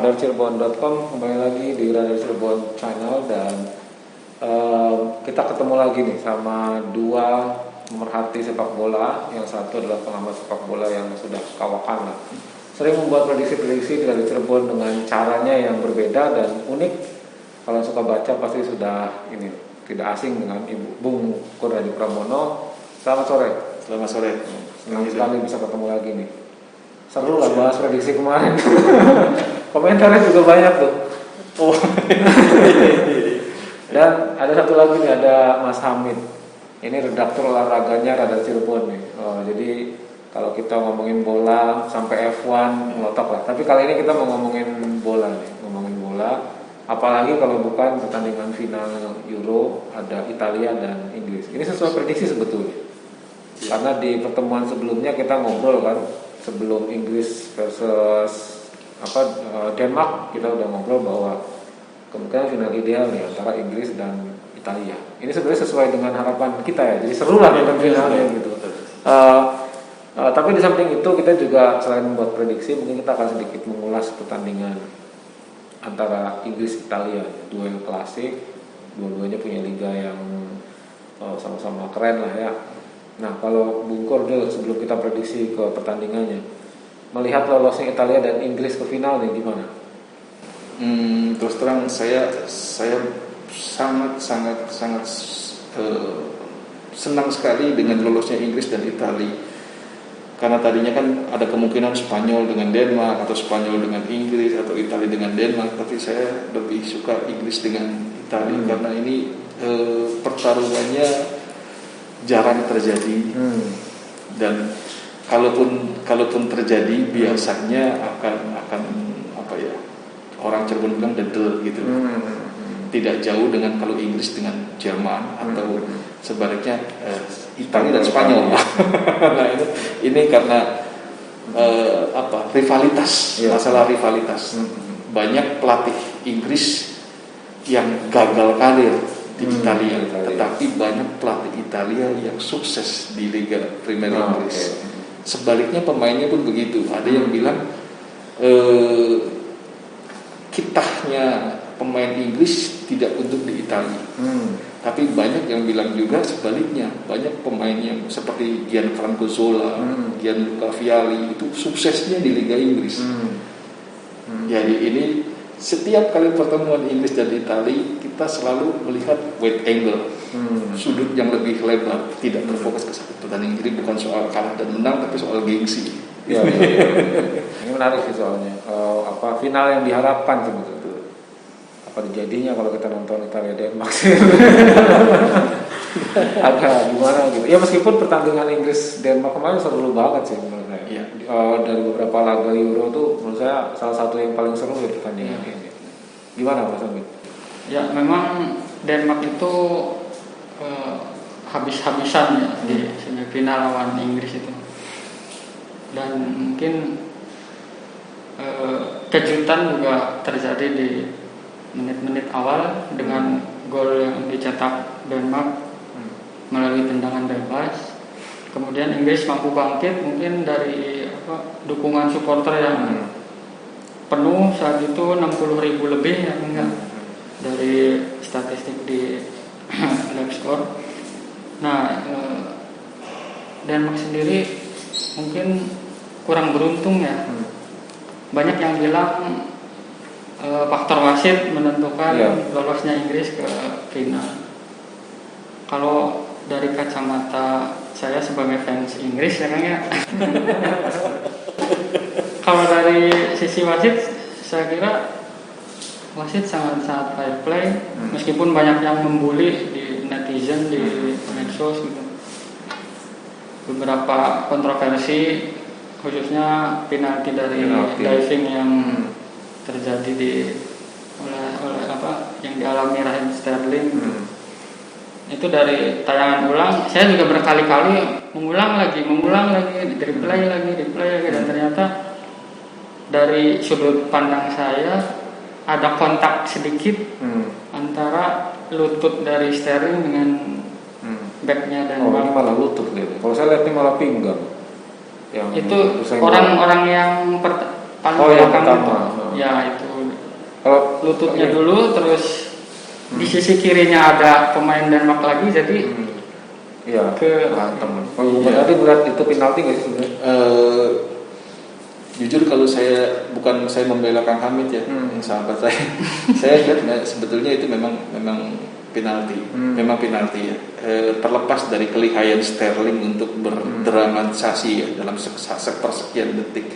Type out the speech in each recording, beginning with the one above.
radarcirebon.com, kembali lagi di Radar Cirebon Channel. Dan kita ketemu lagi nih sama dua pemerhati sepak bola. Yang satu adalah pengamat sepak bola yang sudah kawakan lah, sering membuat prediksi-prediksi dari Cirebon dengan caranya yang berbeda dan unik. Kalau suka baca pasti sudah ini tidak asing dengan Ibu Bung Kur Hadi Pramono. Selamat sore. Selamat sore. Senang sekali bisa ketemu lagi nih. Seru lah bahas prediksi kemarin. Komentarnya juga banyak tuh. Oh. Dan ada satu lagi nih, ada Mas Hamid. Ini redaktur olahraganya Radar Cirebon nih. Jadi kalau kita ngomongin bola sampai F1 ngelotok lah. Tapi kali ini kita mau ngomongin bola nih, ngomongin bola. Apalagi kalau bukan pertandingan final Euro, ada Italia dan Inggris. Ini sesuai prediksi sebetulnya. Karena di pertemuan sebelumnya kita ngobrol kan, sebelum Inggris versus Denmark, kita udah ngobrol bahwa kemungkinan final ideal nih antara Inggris dan Italia. Ini sebenarnya sesuai dengan harapan kita ya. Jadi seru lah nonton finalnya gitu. Tapi di samping itu kita juga selain membuat prediksi, mungkin kita akan sedikit mengulas pertandingan antara Inggris Italia, duel klasik. Dua-duanya punya liga yang sama-sama keren lah ya. Nah, kalau Bung Kur dulu sebelum kita prediksi ke pertandingannya, melihat lolosnya Italia dan Inggris ke final nih gimana? Terus terang saya sangat senang sekali dengan lolosnya Inggris dan Italia. Karena tadinya kan ada kemungkinan Spanyol dengan Denmark atau Spanyol dengan Inggris atau Italia dengan Denmark, tapi saya lebih suka Inggris dengan Italia karena ini pertarungannya jarang terjadi dan kalaupun terjadi biasanya akan apa ya, orang Cirebon bilang dedel gitu. Tidak jauh dengan kalau Inggris dengan Jerman atau sebaliknya Italia dan Spanyol. Nah ini karena rivalitas, masalah rivalitas. Banyak pelatih Inggris yang gagal karir di Italia, tetapi banyak pelatih Italia yang sukses di Liga Premier Inggris. Sebaliknya pemainnya pun begitu. Ada yang bilang kitahnya pemain Inggris tidak untuk di Italia. Tapi banyak yang bilang juga sebaliknya. Banyak pemain yang seperti Gianfranco Zola, Gianluca Vialli itu suksesnya di Liga Inggris. Jadi ini setiap kali pertemuan Inggris dan Italia, kita selalu melihat wide angle, sudut yang lebih lebar, tidak terfokus ke satu pertandingan. Jadi bukan soal kalah dan menang, tapi soal gengsi. Ya. Ini menarik sih soalnya. Final yang diharapkan sebetulnya. Apa jadinya kalau kita nonton Italia Denmark sih? Agak gimana gitu. Ya meskipun pertandingan Inggris Denmark kemarin seru banget sih menurut saya. Ya. Dari beberapa laga Euro tuh menurut saya salah satu yang paling seru ya pertandingan ini. Gimana Mas Amit? Ya memang Denmark itu habis-habisan ya di semifinal lawan Inggris itu. Dan mungkin kejutan juga terjadi di menit-menit awal dengan gol yang dicetak Denmark melalui tendangan bebas. Kemudian Inggris mampu bangkit mungkin dari dukungan supporter yang penuh saat itu 60.000 lebih ya enggak dari statistik di live score. Nah, Denmark sendiri mungkin kurang beruntung ya. Banyak yang bilang faktor wasit menentukan lolosnya Inggris ke final. Kalau dari kacamata saya sebagai fans Inggris ya kan ya. Kalau dari sisi wasit, saya kira wasit sangat fair play, meskipun banyak yang membuli di netizen, di medsos gitu. Beberapa kontroversi, khususnya penalti dari diving yang terjadi oleh yang dialami Raheem Sterling. Itu dari tayangan ulang, saya juga berkali-kali mengulang lagi, replay lagi, dan ternyata dari sudut pandang saya ada kontak sedikit antara lutut dari Sterling dengan backnya dan ini malah lutut gitu. Kalau saya lihat ini malah pinggang. Itu orang-orang yang paling belakang itu. Ya itu Kalau lututnya dulu, terus di sisi kirinya ada pemain Denmark lagi, jadi iya ke teman. Tadi berat itu penalti nggak sih sebenarnya? Jujur kalau saya membela Kang Hamid ya, sahabat saya lihat sebetulnya itu memang penalti, memang penalti ya. Terlepas dari kelihayan Sterling untuk berdramatisasi ya dalam sepersekian detik.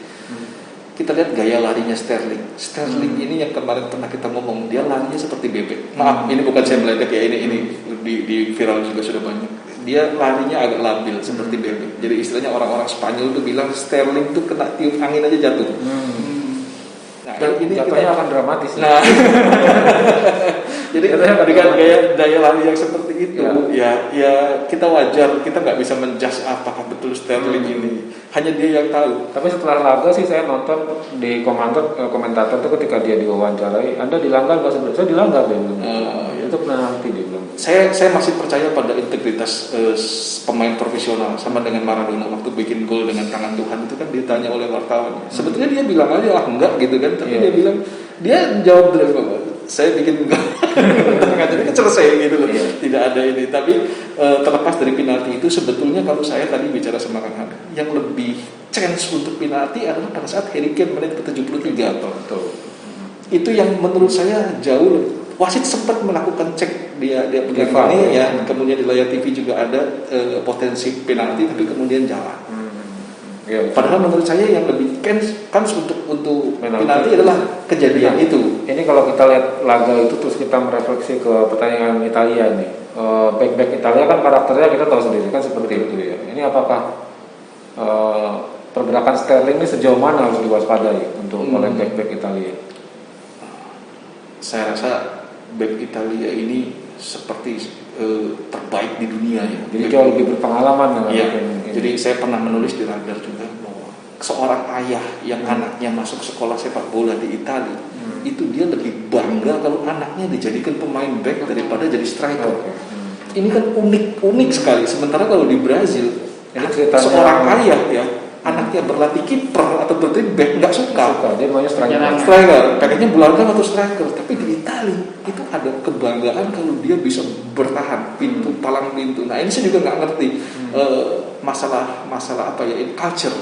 Kita lihat gaya larinya Sterling. Sterling ini yang kemarin pernah kita ngomong, dia larinya seperti bebek. Maaf, ini bukan saya meledek ya, ini di viral juga sudah banyak. Dia larinya agak labil seperti bebek. Jadi istilahnya orang-orang Spanyol tuh bilang Sterling tuh kena tiup angin aja jatuh. Nah, ini jatuhnya akan dramatis. Nah, jadi dengan daya lari yang seperti itu, ya kita wajar, kita nggak bisa menjudge apakah betul Sterling ini. Hanya dia yang tahu. Tapi setelah laga sih saya nonton di komentator tuh ketika dia diwawancarai, Anda dilanggar nggak sebenarnya? Saya dilanggar dia bilang. Itu penalti dia bilang. Saya masih percaya pada integritas pemain profesional, sama dengan Maradona waktu bikin gol dengan tangan Tuhan itu kan ditanya oleh wartawan. Sebetulnya dia bilang aja enggak gitu kan, tapi dia bilang dia jawab dari saya bikin gol. Jadi kan selesai gitu loh. Tidak ada ini. Tapi terlepas dari penalti itu, sebetulnya kalau saya tadi bicara sama Kang Hamid, yang lebih chance untuk penalti adalah pada saat Harry Kane menit ke-73. Itu yang menurut saya jauh lebih. Wasit sempat melakukan cek dia pegang ini ya, kemudian di layar TV juga ada potensi penalti, tapi kemudian jalan. Padahal menurut saya yang lebih kans untuk penalti adalah kejadian itu. Ini kalau kita lihat laga itu terus kita merefleksi ke pertandingan Italia nih, back Italia kan karakternya kita tahu sendiri kan seperti itu ya. Ini apakah pergerakan Sterling ini sejauh mana harus diwaspadai untuk oleh back Italia? Saya rasa back Italia ini seperti terbaik di dunia ya. Jadi jauh lebih berpengalaman. Jadi saya pernah menulis di Radar juga bahwa seorang ayah yang anaknya masuk sekolah sepak bola di Italia, itu dia lebih bangga kalau anaknya dijadikan pemain back daripada jadi striker. Ini kan unik sekali. Sementara kalau di Brazil, ini seorang ayah ya, anaknya berlatih kiper atau berlatih back nggak suka. Dia maunya striker, pengennya belakang atau striker. Tapi di Italia itu ada kebanggaan kalau dia bisa bertahan palang pintu. Nah ini saya juga nggak ngerti masalah apa ya, culture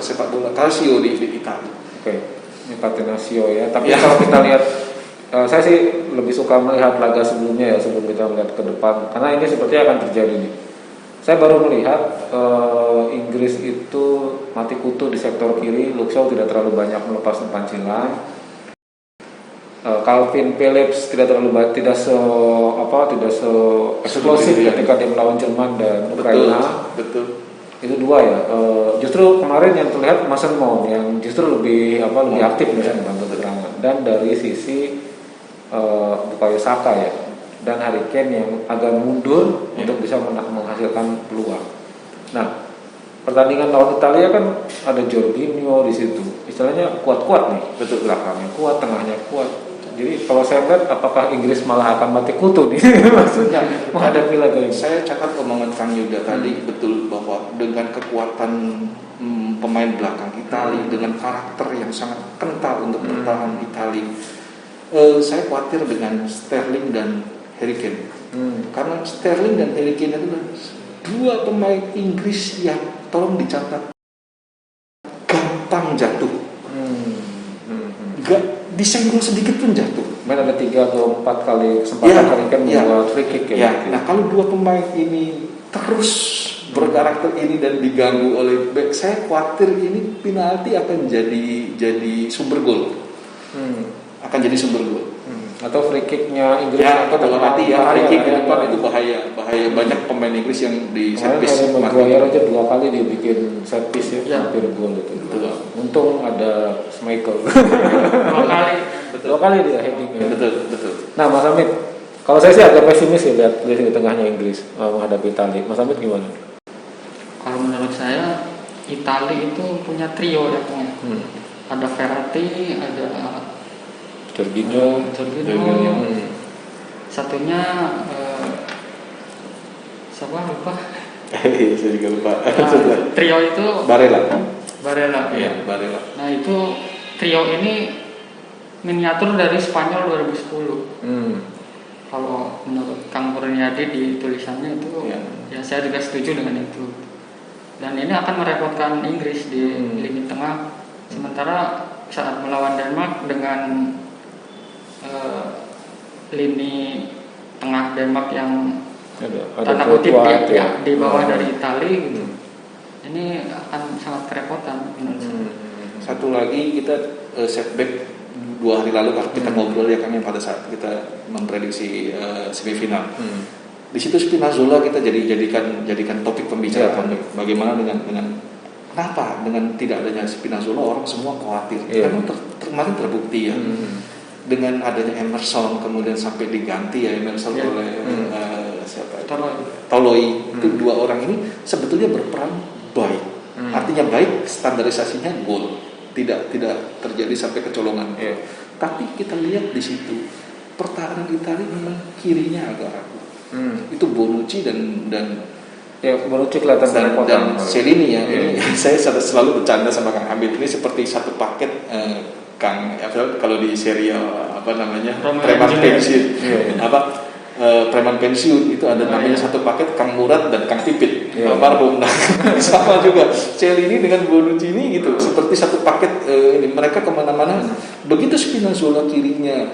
sepak bola calcio di Italia. Ini patenasio ya. Tapi kalau kita lihat, saya sih lebih suka melihat laga sebelumnya ya, sebelum kita melihat ke depan, karena ini sepertinya akan terjadi nih. Saya baru melihat Inggris itu mati kutu di sektor kiri. Luke Shaw tidak terlalu banyak melepas umpan silang. Calvin Phillips tidak se eksplosif ketika dia melawan Jerman dan Ukraina. Betul. Itu dua ya. Justru kemarin yang terlihat Mason Mount yang justru lebih aktif misalnya membantu serangan. Dan dari sisi Bukayo Saka ya, dan Harry Kane yang agak mundur untuk bisa menghasilkan peluang. Nah, pertandingan lawan Italia kan ada Jorginho di situ. Istilahnya kuat-kuat nih. Betul, belakangnya kuat, tengahnya kuat. Jadi kalau saya lihat apakah Inggris malah akan mati kutu nih maksudnya menghadapi laga ini. Saya catat omongan Kang Yuda tadi betul, bahwa dengan kekuatan pemain belakang Italia dengan karakter yang sangat kental untuk bertahan Italia, saya khawatir dengan Sterling dan Harry Kane. Karena Sterling dan Harry Kane adalah dua pemain Inggris yang tolong dicatat gampang jatuh. Gak disenggol sedikit pun jatuh. Ada 3 atau 4 kali kesempatan Harry Kane membuat free kick ya. Nah kalau dua pemain ini terus berkarakter ini dan diganggu oleh back, saya khawatir ini penalti akan jadi sumber gol. Akan jadi sumber gol. Atau free kicknya Inggris atau dalam arti free kick ke depan itu bahaya. Banyak pemain Inggris yang di set piece. Maguire aja 2 kali dia bikin set piece ya, hampir gol itu. Untung ada Schmeichel. 2 kali dia headingnya. Betul. Nah Mas Hamid, kalau saya sih agak pesimis ya lihat di tengahnya Inggris menghadapi Italia. Mas Hamid gimana? Kalau menurut saya Italia itu punya trio ya, ada Verratti, ada Jorginho. Satunya siapa lupa? Saya juga lupa. Trio itu Barella. Iya, Barella. Nah itu trio ini miniatur dari Spanyol 2010. Kalau menurut Kang Kurniadi di tulisannya itu, ya saya juga setuju dengan itu. Dan ini akan merepotkan Inggris di lini tengah. Sementara saat melawan Denmark dengan lini tengah Denmark yang tanda kutip di bawah dari Italia gitu, ini akan sangat kerepotan menurut saya. Satu lagi kita setback 2 hari lalu kita ngobrol ya Kang, pada saat kita memprediksi semifinal. Di situ Spinazzola kita jadikan topik pembicaraan. Bagaimana dengan kenapa dengan tidak adanya Spinazzola orang semua khawatir. Memang kemarin terbukti ya. Dengan adanya Emerson kemudian sampai diganti ya Emerson oleh siapa? Toloi. Itu 2 orang ini sebetulnya berperan baik. Artinya baik, standarisasinya gol. Tidak terjadi sampai kecolongan. Tapi kita lihat di situ pertahanan Italia memang kirinya agak ragu. Itu Bonucci dan Bonucci kelihatan dan Celini ya. Ini saya selalu bercanda sama Kang Hamid, ini seperti satu paket Kang kalau di serial preman pensiun preman pensiun itu ada namanya satu paket Kang Murad dan Kang Pipit almarhum. Sama juga Celini dengan Bonucci ini gitu, seperti satu paket. Ini mereka kemana-mana. Begitu Spinazzola kirinya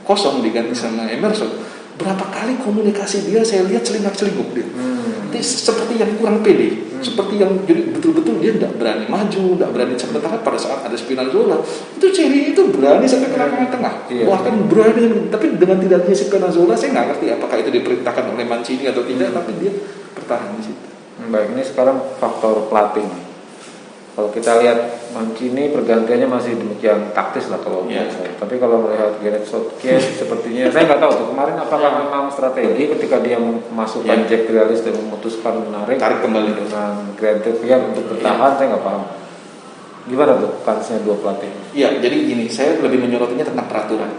kosong diganti sama Emerson, berapa kali komunikasi dia saya lihat celingak-celinguk dia. Seperti yang kurang pede, seperti yang jadi betul-betul dia tidak berani maju, tidak berani. Sementara pada saat ada Spinazzola itu Celini itu berani sampai ke lapangan tengah, bahkan berani. Tapi dengan tidak adanya Spinazzola saya nggak ngerti apakah itu diperintahkan oleh Mancini atau tidak, tapi dia bertahan di situ. Baik, ini sekarang faktor pelatih nih. Kalau kita lihat Mancini pergantiannya masih demikian taktis lah kalau menurut saya. Tapi kalau melihat Gareth Southgate sepertinya saya nggak tahu tuh kemarin apakah memang strategi ketika dia memasukkan Jack Grealish dan memutuskan tarik kembali dengan Granit Xhaka untuk bertahan, saya nggak paham. Gimana tuh kansnya 2 pelatih? Iya, jadi gini, saya lebih menyorotinya tentang peraturan.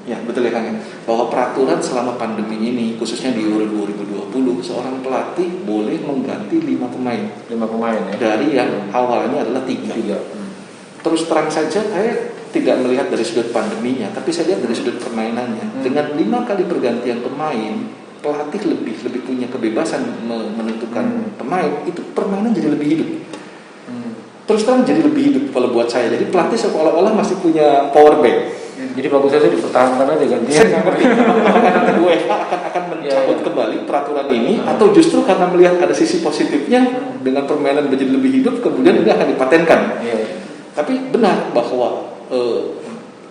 Ya betul ya Kang, bahwa peraturan selama pandemi ini khususnya di Euro 2020 seorang pelatih boleh mengganti 5 pemain ya? Dari yang awalnya adalah 3. Terus terang saja saya tidak melihat dari sudut pandeminya, tapi saya lihat dari sudut permainannya. Dengan 5 kali pergantian pemain, pelatih lebih punya kebebasan menentukan pemain, itu permainan jadi lebih hidup. Terus terang jadi lebih hidup kalau buat saya. Jadi pelatih seolah-olah masih punya power bank. Jadi bagusnya sih dipertahankan aja gantian. Saya nggak ngerti apakah UEFA akan mencabut kembali peraturan ini, atau justru karena melihat ada sisi positifnya dengan permainan menjadi lebih hidup, kemudian ini akan dipatenkan. Tapi benar bahwa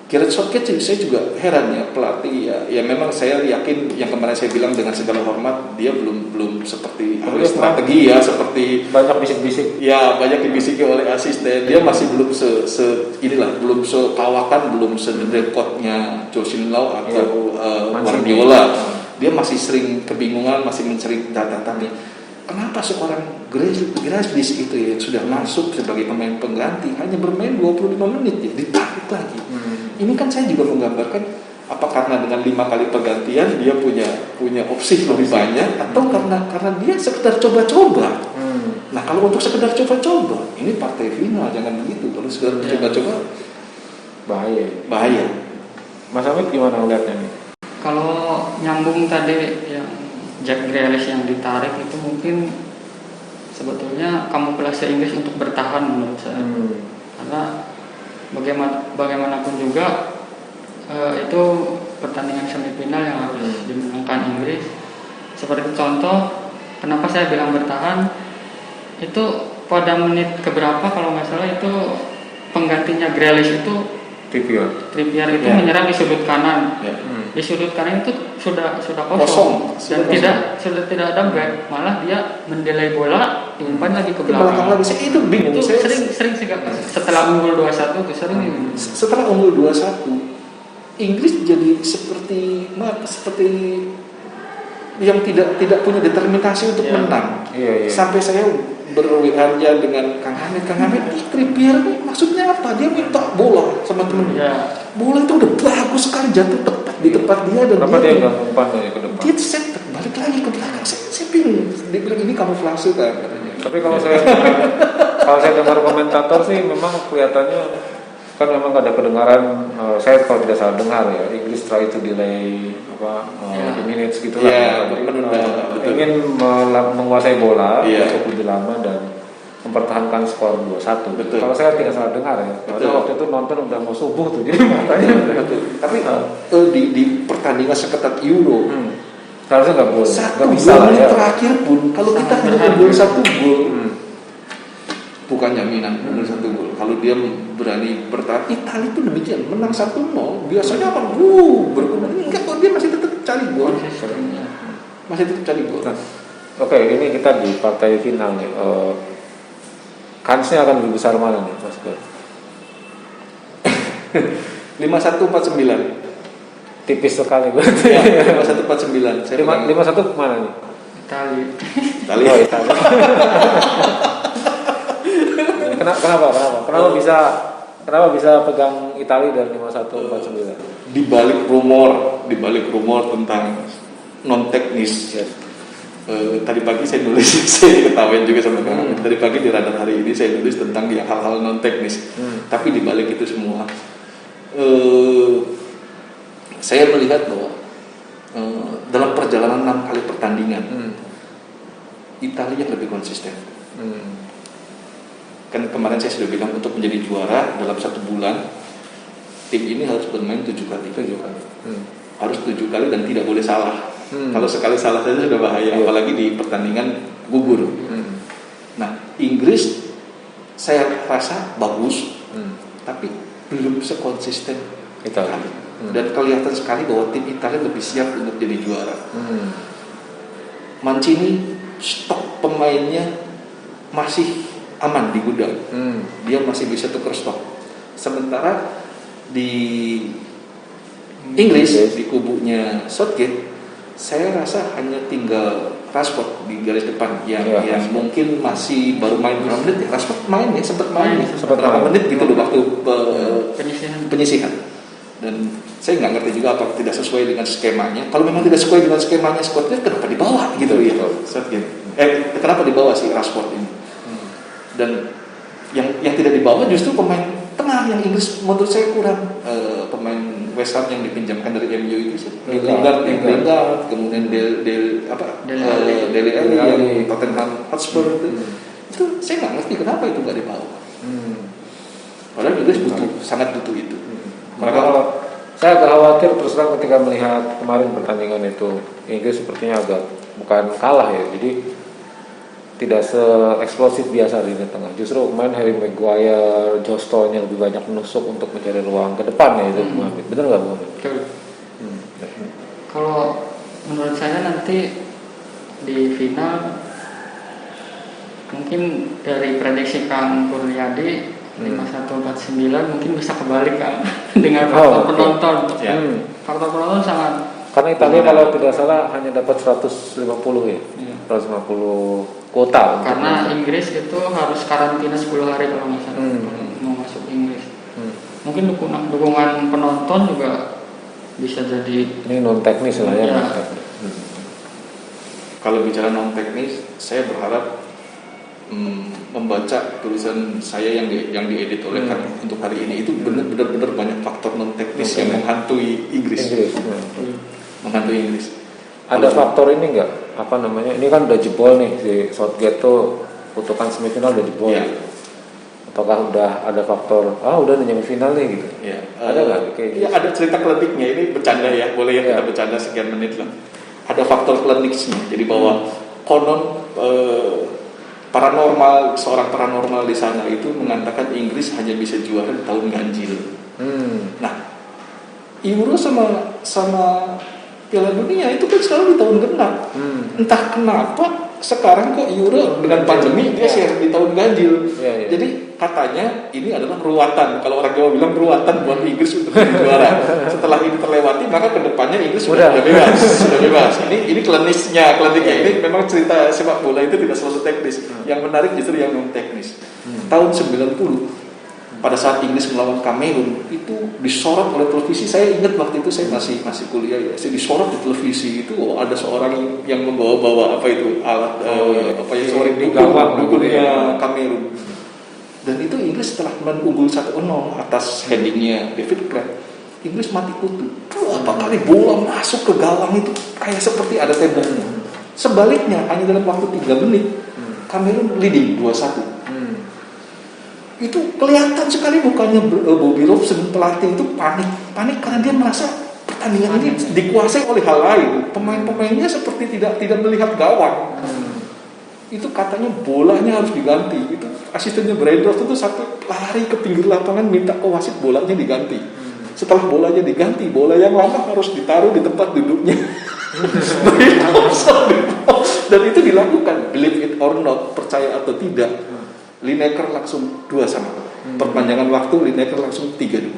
Gareth Southgate saya juga heran ya, pelatih ya memang saya yakin yang kemarin saya bilang dengan segala hormat dia belum seperti ahli strategi ya, seperti banyak bisik-bisik. Ya, banyak dibisiki oleh asisten. Dia masih belum belum sekawakan, belum sedepotnya Joachim Löw atau Guardiola. Dia masih sering kebingungan, masih mencari data. Tapi kenapa seorang Grealish itu yang sudah masuk sebagai pemain pengganti hanya bermain 25 menit ya ditarik lagi? Ini kan saya juga menggambarkan apa karena dengan 5 kali pergantian dia punya opsi lebih banyak, atau karena dia sekedar coba-coba. Nah kalau untuk sekedar coba-coba, ini partai final, jangan begitu. Kalau sekedar coba-coba bahaya. Mas Amit gimana melihatnya nih? Kalau nyambung tadi yang Jack Grealish yang ditarik itu mungkin sebetulnya kamuflase Inggris untuk bertahan menurut saya. Karena bagaimanapun juga itu pertandingan semifinal yang harus dimenangkan Inggris. Seperti contoh, kenapa saya bilang bertahan, itu pada menit keberapa kalau nggak salah itu penggantinya Grealish itu Trippier itu menyerang di sudut kanan. Di sudut kanan itu sudah kosong dan sudah tidak ada back, malah dia mendelay bola diumpan lagi ke belakang. Itu bingung. Itu sering setelah unggul 2-1 itu sering. Setelah unggul 2-1 Inggris jadi seperti yang tidak punya determinasi untuk menang. Sampai saya berwiarja dengan Kang Hamid, Trippier ini maksudnya apa? Dia minta bola sama temennya. Bola itu udah bagus sekali jatuh tepat di tempat dia, dan kenapa dia nggak umpan ke depan? Dia set balik lagi ke belakang. Saya bingung. Dia bilang ini kamuflase kan katanya. Tapi kalau saya dengar komentator sih memang kelihatannya kan memang ada kedengaran, saya kalau tidak salah dengar ya, Inggris try to delay the minutes gitu lah, ingin menguasai bola cukup lebih lama dan mempertahankan skor 2-1. Betul. Kalau saya tidak salah dengar ya, waktu itu nonton udah mau subuh tuh, jadi makanya. Tapi di pertandingan seketat Euro, harusnya nggak boleh. Nggak bisa lah ya. Terakhir pun kalau kita hanya unggul 1 gol, bukan jaminan unggul 1 gol. Kalau dia berani bertahan, Italia itu demikian, menang 1-0 biasanya apa? Berkembang. Enggak, kok dia masih tetap cari gol. Masih tetap cari gol. Oke, ini kita di partai final nih. Kansnya akan lebih besar mana nih, Mas Gur? 5-1-4-9. Tipis sekali berarti. Ya, 5-1-4-9. 5-1 mana nih? Italia. Oh, Italia. Kenapa bisa pegang Italia dari 5-1-4-9? Di balik rumor tentang non teknis. Yes. Tadi pagi saya nulis, saya ketawain juga sama kamu. Tadi pagi di Radar hari ini saya nulis tentang hal-hal non teknis. Tapi di balik itu semua, saya melihat bahwa dalam perjalanan 6 kali pertandingan, Italia yang lebih konsisten. Kan kemarin saya sudah bilang untuk menjadi juara dalam 1 bulan, tim ini harus bermain 7 kali. Harus 7 kali dan tidak boleh salah. Kalau sekali salah saja sudah bahaya, apalagi di pertandingan gugur. Nah, Inggris saya rasa bagus, tapi belum sekonsisten Italia. Dan kelihatan sekali bahwa tim Italia lebih siap untuk jadi juara. Mancini stok pemainnya masih aman di gudang, dia masih bisa tukar stok. Sementara di Inggris, di kubunya Southgate, saya rasa hanya tinggal Rashford di garis depan yang mungkin masih baru main berapa menit ya. Rashford main ya, sempat main berapa menit gitu loh waktu penyisihan. Dan saya nggak ngerti juga apa tidak sesuai dengan skemanya. Kalau memang tidak sesuai dengan skemanya Southgate, kenapa dibawa gitu ya Southgate? Kenapa dibawa si Rashford ini? Dan yang tidak dibawa justru pemain tengah yang Inggris menurut saya kurang. Pemain West Ham yang dipinjamkan dari MU itu Lingard, kemudian Dele Alli yang Tottenham Hotspur itu saya nggak ngerti kenapa itu nggak dibawa. Padahal Inggris sangat butuh itu. Maka kalau saya agak khawatir terus terang ketika melihat kemarin pertandingan itu, Inggris sepertinya agak bukan kalah ya, jadi tidak se-eksplosif biasa di lini tengah. Justru kemarin Harry Maguire, Joe Stones yang lebih banyak menusuk untuk mencari ruang ke depan ya itu Muhammad. Benar nggak Muhammad? Betul. Kalau menurut saya nanti di final mungkin dari prediksi Kang Kurniadi 5-1-4-9 mungkin bisa kebalik Kang dengan faktor penonton. Faktor penonton sangat. Karena Italia kalau tidak salah hanya dapat 150 ya. 150 kuota. Karena Inggris itu harus karantina 10 hari kalau nggak salah mau masuk Inggris. Mungkin dukungan penonton juga bisa jadi. Ini non teknis lah ya. Kalau bicara non teknis, saya berharap membaca tulisan saya yang diedit oleh untuk hari ini itu benar-benar banyak faktor non teknis yang menghantui Inggris. Menghantui Inggris. Ada faktor ini enggak? Apa namanya? Ini kan udah jebol nih si Southgate tuh kutukan semifinal udah jebol. Apakah udah ada faktor udah nyampe final nih gitu? Ada nggak kayak gitu? Ada cerita kliniknya, ini bercanda ya, boleh ya kita bercanda sekian menit lah. Ada faktor kliniknya, jadi bahwa konon seorang paranormal di sana itu mengatakan Inggris hanya bisa juara di tahun ganjil. Nah, Euro sama Piala Dunia itu kan selalu di tahun genap. Entah kenapa sekarang kok Euro dengan pandemi dia di tahun ganjil. Jadi katanya ini adalah ruatan. Kalau orang Jawa bilang ruatan buat Inggris untuk juara. Setelah ini terlewati maka kedepannya Inggris sudah bebas. Ini kliniknya. Ini memang cerita sepak bola itu tidak selalu teknis. Yang menarik justru yang non teknis. Tahun 90 pada saat Inggris melawan Kamerun itu disorot oleh televisi. Saya ingat waktu itu saya masih kuliah ya. Saya disorot di televisi itu ada seorang yang membawa-bawa apa itu alat dukungnya Kamerun. Dan itu Inggris setelah unggul 1-0 atas headingnya David Craig, Inggris mati kutu. Berapa kali bola masuk ke gawang itu kayak seperti ada temboknya. Sebaliknya hanya dalam waktu 3 menit Kamerun leading 2-1. Itu kelihatan sekali mukanya Bobby Robson, pelatih itu panik karena dia merasa pertandingan ini dikuasai oleh hal lain. Pemain-pemainnya seperti tidak melihat gawang. Itu katanya bolanya harus diganti. Itu asistennya Braindorf itu sampai lari ke pinggir lapangan minta ke wasit bolanya diganti. Setelah bolanya diganti, bola yang lama harus ditaruh di tempat duduknya. Dan itu dilakukan, believe it or not, percaya atau tidak, Lineker langsung 2-1. Perpanjangan waktu Lineker langsung 3-2.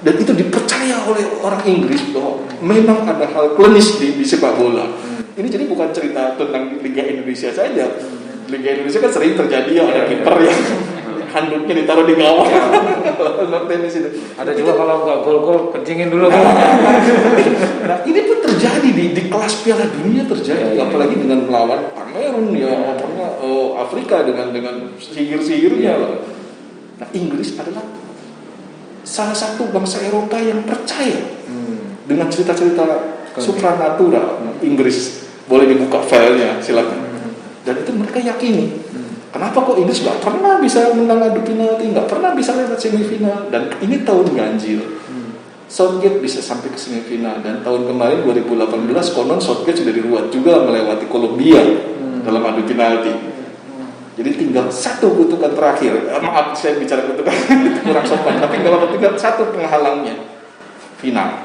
Dan itu dipercaya oleh orang Inggris bahwa memang ada hal klinis di sepak bola. Ini jadi bukan cerita tentang Liga Indonesia saja. Liga Indonesia kan sering terjadi ada kiper yang handuknya ditaruh di gawang. Tenis itu. Ada juga kalau nggak gol kencingin dulu. Nah ini pun terjadi di kelas Piala Dunia terjadi, apalagi dengan melawan Kamerun ya, Afrika dengan sihir-sihirnya. Nah Inggris adalah salah satu bangsa Eropa yang percaya dengan cerita-cerita supranatural. Inggris boleh dibuka filenya silakan. Dan itu mereka yakini. Kenapa kok Inggris nggak pernah bisa menang adu penalti, nggak pernah bisa lewat semifinal? Dan ini tahun ganjil. Southgate bisa sampai ke semifinal, dan tahun kemarin 2018 konon Southgate sudah diruat juga melewati Kolombia dalam adu penalti. Jadi tinggal satu kutukan terakhir. Maaf saya bicara kutukan itu kurang sopan, tapi kalau tinggal satu penghalangnya, final.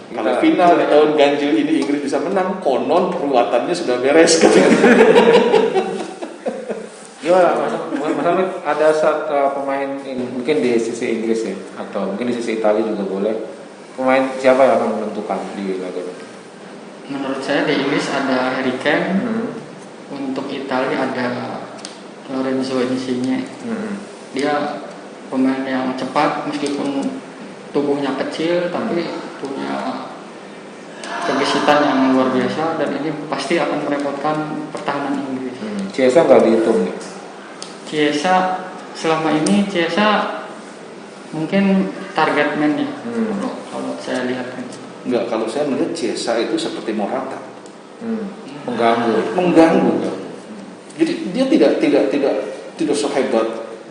Kalau final tahun ganjil ini Inggris bisa menang, konon peruatannya sudah beres. Gimana Mas Hamid, ada pemain mungkin di sisi Inggris ya, atau mungkin di sisi Italia juga boleh, pemain siapa yang akan menentukan di laga ini? Menurut saya di Inggris ada Harry Kane, untuk Italia ada Lorenzo Insigne. Dia pemain yang cepat meskipun tubuhnya kecil, tapi punya kegesitan yang luar biasa, dan ini pasti akan merepotkan pertahanan Inggris. Chiesa nggak dihitung nih? Chiesa selama ini mungkin target man ya, kalau saya lihat. Enggak, kalau saya melihat Chiesa itu seperti Morata, mengganggu. Jadi dia tidak sehebat.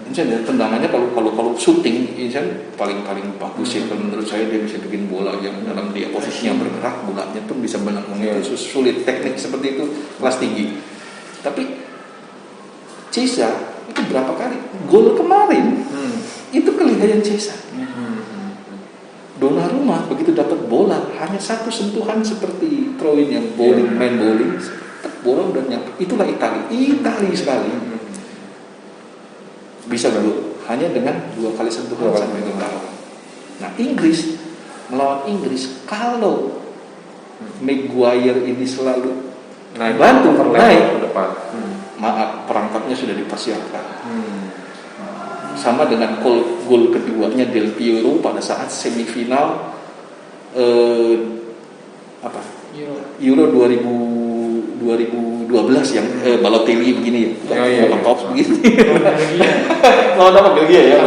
Misalnya tendangannya kalau shooting ini paling bagus ya. Kalau menurut saya dia bisa bikin bola yang dalam dia posisinya bergerak, bolanya pun bisa benar-benar sulit, teknik seperti itu kelas tinggi. Tapi Chiesa itu berapa kali gol kemarin itu kelihayan Chiesa. Donnarumma begitu dapat bola hanya satu sentuhan seperti throw-in yang main bowling, bola udah nyampe. Itulah Italia sekali. Bisa dulu hanya dengan 2 kali sentuhan sampai ke gawang. Nah Inggris melawan Inggris, kalau Maguire ini selalu naik ke depan, maaf, perangkapnya sudah dipersiapkan. Sama dengan gol keduanya Del Piero pada saat semifinal Euro 2012 yang Balotelli begini ya, top begini. Lawan apa? Belgia ya?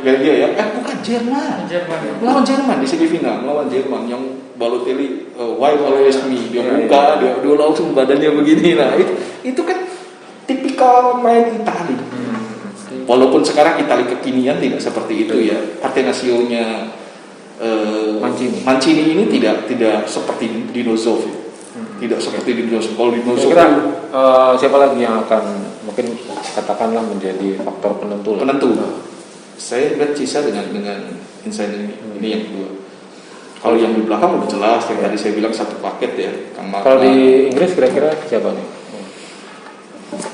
Belgia ya? Bukan Jerman. Lawan Jerman di semifinal, melawan Jerman yang Balotelli why always me, dia buka, dia langsung badannya begini. Nah itu kan tipikal main Italia. Walaupun sekarang Italia kekinian tidak seperti itu ya. Catenaccio-nya Mancini ini tidak seperti Dino Zoff. Tidak seperti Dino Zoff. Kalau Dino Zoff siapa lagi yang akan mungkin katakanlah menjadi faktor penentu? Saya lihat Chiesa dengan Insigne ini yang kedua. Kalau yang di belakang udah jelas, yang tadi saya bilang satu paket ya. Kalau di Inggris kira-kira siapa nih?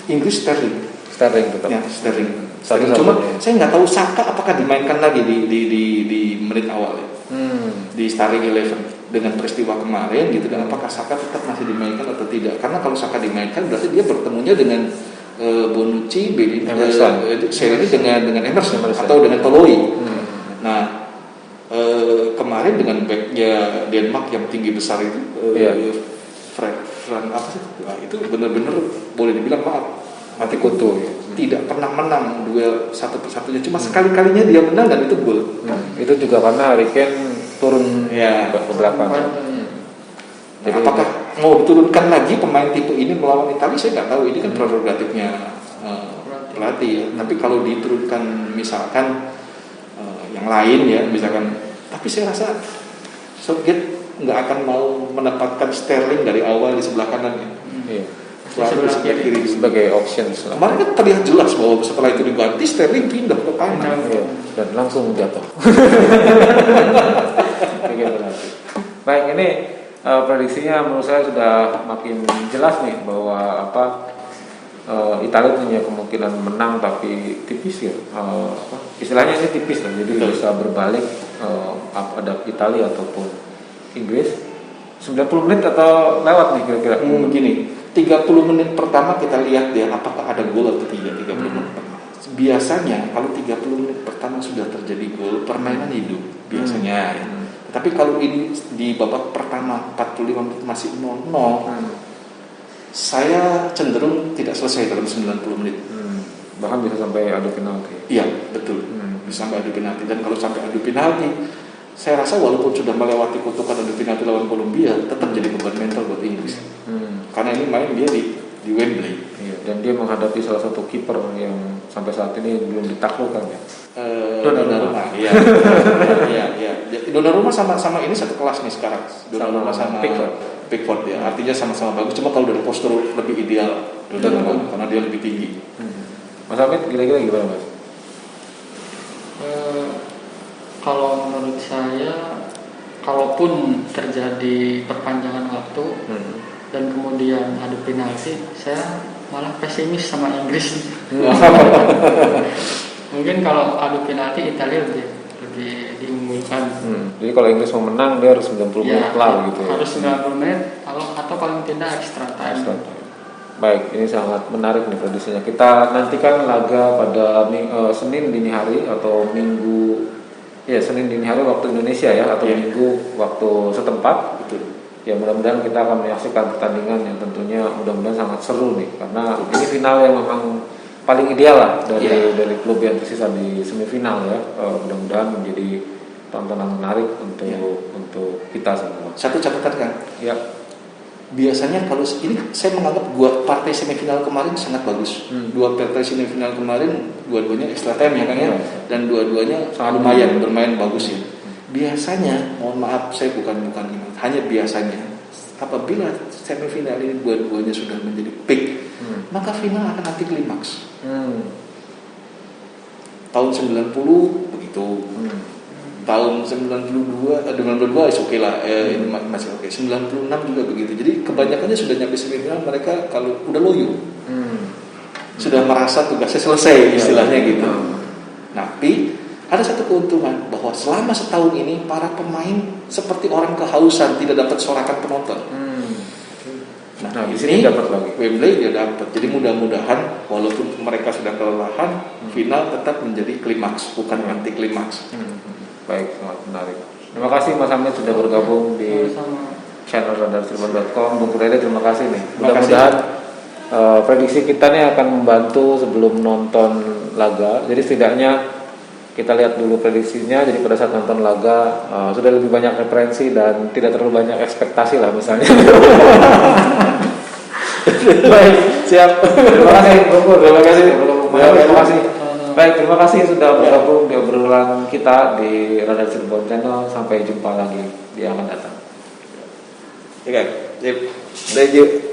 Inggris Sterling tetap. Ya, Sterling. Cuma saya nggak tahu Saka apakah dimainkan lagi di menit awal ya. Di starting 11 dengan peristiwa kemarin gitu, dan apakah Saka tetap masih dimainkan atau tidak? Karena kalau Saka dimainkan berarti dia bertemunya dengan Bonucci, seri dengan Emerson atau dengan Toloi. Nah kemarin dengan backnya Denmark yang tinggi besar itu, Frank apa sih? Nah, itu benar-benar boleh dibilang maaf mati kutu ya. Tidak pernah menang duel satu persatunya, cuma sekali-kalinya dia menang dan itu gol. Itu juga karena Harry Kane turun ke belakang. Jadi apakah mau diturunkan lagi pemain tipe ini melawan Italia, saya nggak tahu. Ini kan prerogatifnya pelatih ya. Tapi kalau diturunkan misalkan yang lain ya, misalkan, tapi saya rasa Southgate nggak akan mau menempatkan Sterling dari awal di sebelah kanan ya. Selalu sebelah kiri sebagai option. Kemarin kan terlihat jelas bahwa setelah itu diganti Sterling pindah ke kanan dan langsung jatuh. Baik, ini prediksinya menurut saya sudah makin jelas nih bahwa Italia punya kemungkinan menang tapi tipis ya. Istilahnya ini tipis lah, jadi bisa berbalik ada Italia ataupun Inggris. 90 menit atau lewat nih kira-kira? Gini, 30 menit pertama kita lihat ya apakah ada gol atau tidak. 30 menit pertama. Biasanya kalau 30 menit pertama sudah terjadi gol, permainan hidup biasanya. Tapi kalau ini di babak pertama 45 menit masih 0-0, saya cenderung tidak selesai dalam 90 menit. Bahkan bisa sampai adu penalti. Iya, betul. Bisa sampai adu penalti. Dan kalau sampai adu penalti, saya rasa walaupun sudah melewati kutukan adu penalti lawan Kolombia, tetap jadi beban mental buat Inggris. Karena ini main dia di Wembley. Iya, dan dia menghadapi salah satu kiper yang sampai saat ini belum ditaklukkan ya. Donnarumma. Iya. Donnarumma sama ini satu kelas nih sekarang. Donnarumma sama Pickford ya. Artinya sama-sama bagus. Cuma kalau dari postur lebih ideal Donnarumma karena dia lebih tinggi. Mas Amit kira-kira gimana Mas? Kalau menurut saya, kalaupun terjadi perpanjangan waktu dan kemudian adu penalti, saya malah pesimis sama Inggris. Mungkin kalau adu penalti Italia lebih diunggulkan. Jadi kalau Inggris mau menang dia harus 90 menit kelar gitu ya. Harus 90 menit atau paling tidak extra time. Baik, ini sangat menarik nih prediksinya. Kita nantikan laga pada Senin dini hari atau Minggu. Ya, Senin dini hari waktu Indonesia ya, atau Minggu waktu setempat. Betul. Ya, mudah-mudahan kita akan menyaksikan pertandingan yang tentunya mudah-mudahan sangat seru nih, karena ini final yang memang paling ideal lah dari klub yang tersisa di semifinal ya. Mudah-mudahan menjadi tontonan menarik untuk kita semua. Satu catatan kan? Ya. Biasanya kalau ini saya menganggap dua partai semifinal kemarin sangat bagus. Dua partai semifinal kemarin dua-duanya extra time ya kan ya, dan dua-duanya lumayan bermain bagus ya. Biasanya, mohon maaf saya bukan ini, hanya biasanya apabila semifinal ini dua-duanya sudah menjadi peak, maka final akan anti klimaks. Tahun 90 begitu. Tahun 92 is oke lah, ini masih oke. 96 juga begitu. Jadi kebanyakannya sudah nyampe semifinal, mereka kalau udah loyo, sudah merasa tugasnya selesai istilahnya gitu. Tapi ada satu keuntungan bahwa selama setahun ini para pemain seperti orang kehausan, tidak dapat sorakan penonton. Nah di sini dapat lagi Wembley dia dapat. Jadi mudah-mudahan walaupun mereka sudah kelelahan, final tetap menjadi klimaks, bukan anti klimaks. Baik, sangat menarik. Terima kasih Mas Amit sudah bergabung di channel radarcirebon.com. Bung Kurede, terima kasih nih. Mudah-mudahan prediksi kita nih akan membantu sebelum nonton laga. Jadi setidaknya kita lihat dulu prediksinya. Jadi pada saat nonton laga sudah lebih banyak referensi dan tidak terlalu banyak ekspektasi lah misalnya. Baik, siap. Terima kasih Bung Kur. Terima kasih. Baik, terima kasih sudah bergabung di obrolan kita di Radar Cirebon Channel. Sampai jumpa lagi di yang akan datang. Oke, thank you.